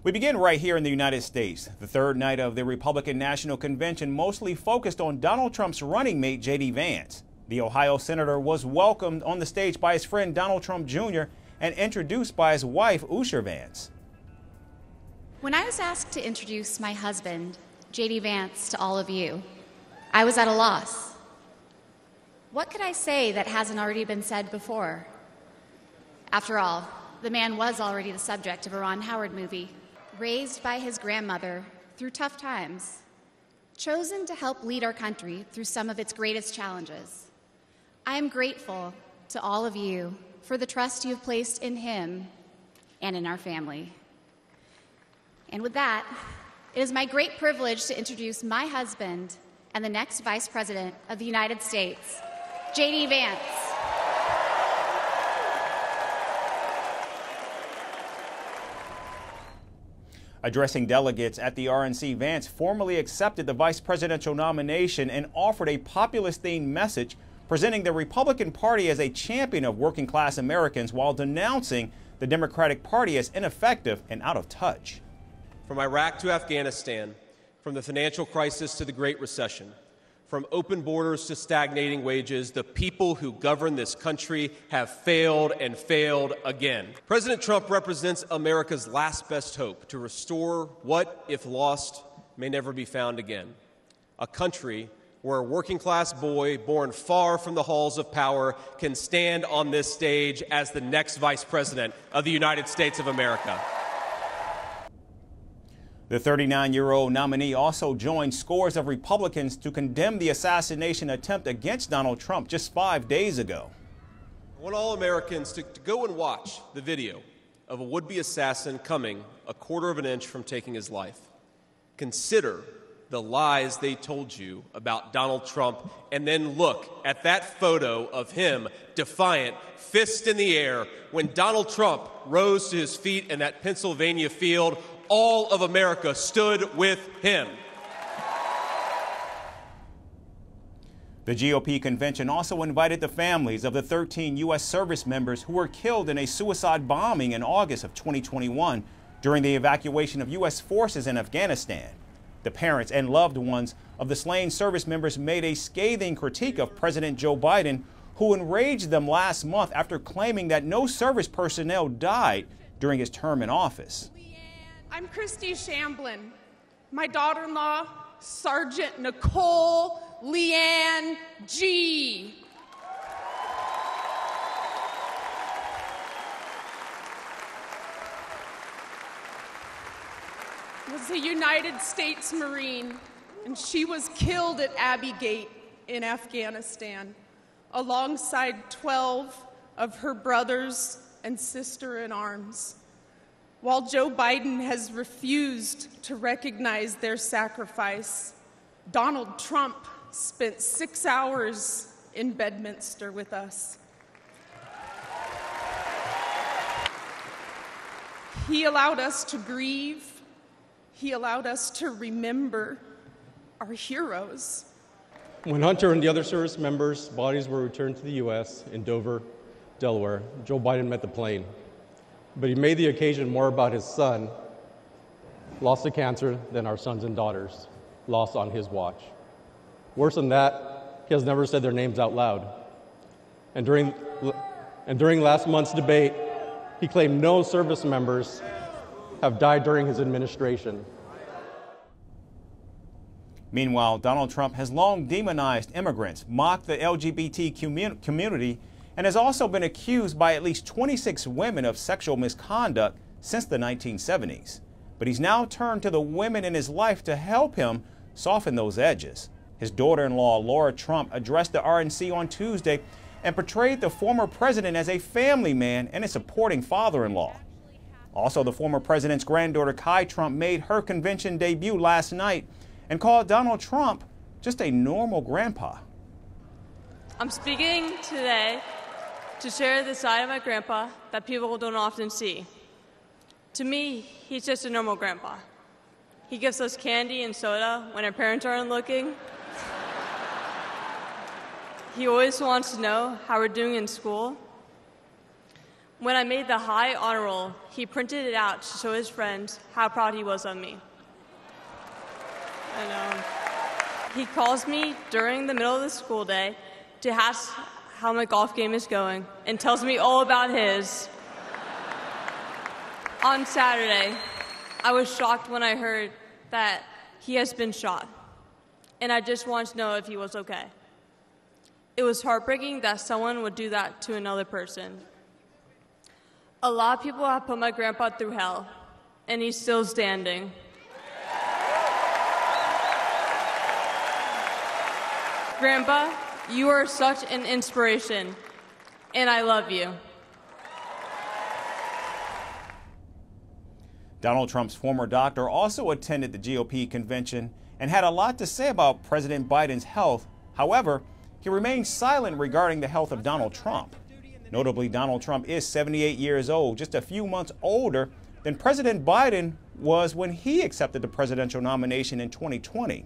We begin right here in the United States. The third night of the Republican National Convention mostly focused on Donald Trump's running mate, JD Vance. The Ohio senator was welcomed on the stage by his friend Donald Trump Jr. and introduced by his wife, Usher Vance. When I was asked to introduce my husband, JD Vance, to all of you, I was at a loss. What could I say that hasn't already been said before? After all, the man was already the subject of a Ron Howard movie. Raised by his grandmother through tough times, chosen to help lead our country through some of its greatest challenges. I am grateful to all of you for the trust you have placed in him and in our family. And with that, it is my great privilege to introduce my husband and the next Vice President of the United States, JD Vance. Addressing delegates at the RNC, Vance formally accepted the vice presidential nomination and offered a populist-themed message, presenting the Republican Party as a champion of working-class Americans while denouncing the Democratic Party as ineffective and out of touch. From Iraq to Afghanistan, from the financial crisis to the Great Recession, from open borders to stagnating wages, the people who govern this country have failed and failed again. President Trump represents America's last best hope to restore what, if lost, may never be found again. A country where a working-class boy born far from the halls of power can stand on this stage as the next Vice President of the United States of America. The 39-year-old nominee also joined scores of Republicans to condemn the assassination attempt against Donald Trump just 5 days ago. I want all Americans to go and watch the video of a would-be assassin coming a quarter of an inch from taking his life. Consider the lies they told you about Donald Trump, and then look at that photo of him, defiant, fist in the air, when Donald Trump rose to his feet in that Pennsylvania field. All of America stood with him. The GOP convention also invited the families of the 13 U.S. service members who were killed in a suicide bombing in August of 2021 during the evacuation of U.S. forces in Afghanistan. The parents and loved ones of the slain service members made a scathing critique of President Joe Biden, who enraged them last month after claiming that no service personnel died during his term in office. I'm Christy Shamblin. My daughter-in-law, Sergeant Nicole Leanne G. was a United States Marine, and she was killed at Abbey Gate in Afghanistan, alongside 12 of her brothers and sister-in-arms. While Joe Biden has refused to recognize their sacrifice, Donald Trump spent 6 hours in Bedminster with us. He allowed us to grieve. He allowed us to remember our heroes. When Hunter and the other service members' bodies were returned to the U.S. in Dover, Delaware, Joe Biden met the plane. But he made the occasion more about his son, lost to cancer, than our sons and daughters, lost on his watch. Worse than that, he has never said their names out loud. And during last month's debate, he claimed no service members have died during his administration. Meanwhile, Donald Trump has long demonized immigrants, mocked the LGBT community, and has also been accused by at least 26 women of sexual misconduct since the 1970s. But he's now turned to the women in his life to help him soften those edges. His daughter-in-law, Laura Trump, addressed the RNC on Tuesday and portrayed the former president as a family man and a supporting father-in-law. Also, the former president's granddaughter, Kai Trump, made her convention debut last night and called Donald Trump just a normal grandpa. I'm speaking today to share the side of my grandpa that people don't often see. To me, he's just a normal grandpa. He gives us candy and soda when our parents aren't looking. He always wants to know how we're doing in school. When I made the high honor roll, he printed it out to show his friends how proud he was of me. And he calls me during the middle of the school day to ask how my golf game is going and tells me all about his. On Saturday, I was shocked when I heard that he has been shot, and I just wanted to know if he was okay. It was heartbreaking that someone would do that to another person. A lot of people have put my grandpa through hell, and he's still standing. Grandpa, you are such an inspiration, and I love you. Donald Trump's former doctor also attended the GOP convention and had a lot to say about President Biden's health. However, he remained silent regarding the health of Donald Trump. Notably, Donald Trump is 78 years old, just a few months older than President Biden was when he accepted the presidential nomination in 2020.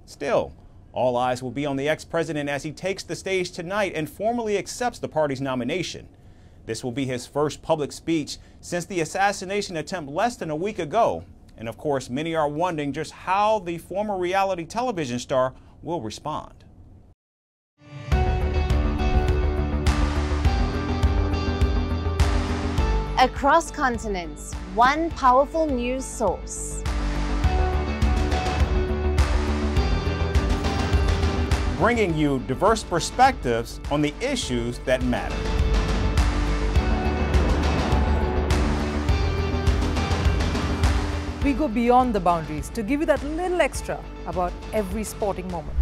Still, all eyes will be on the ex-president as he takes the stage tonight and formally accepts the party's nomination. This will be his first public speech since the assassination attempt less than a week ago. And of course, many are wondering just how the former reality television star will respond. Across continents, one powerful news source. Bringing you diverse perspectives on the issues that matter. We go beyond the boundaries to give you that little extra about every sporting moment.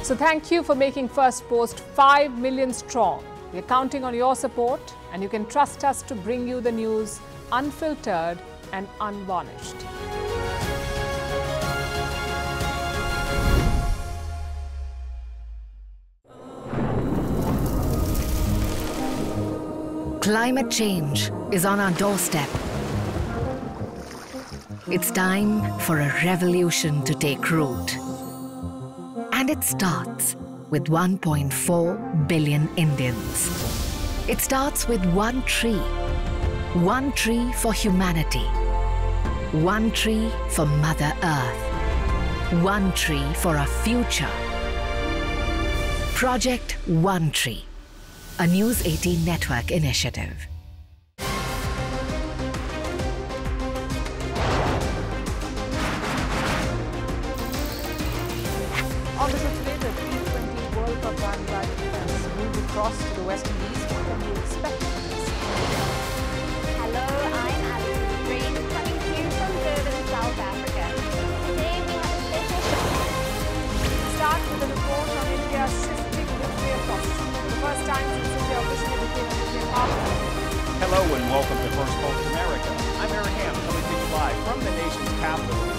So thank you for making Firstpost 5 million strong. We're counting on your support, and you can trust us to bring you the news unfiltered and unvarnished. Climate change is on our doorstep. It's time for a revolution to take root. And it starts with 1.4 billion Indians. It starts with one tree for humanity, one tree for Mother Earth, one tree for our future. Project One Tree, a News 18 network initiative. On the show today, the T20 World Cup bandwagon fans moved across to the West Indies. What can you expect from this? Hello, I'm Alice Green, coming to you from Durban, South Africa. Today we have a special show. We start with a report on India's shifting nuclear posture. The first time since India officially became a nuclear power. Hello and welcome to Firstpost America. I'm Aaron Ham, coming to you live from the nation's capital.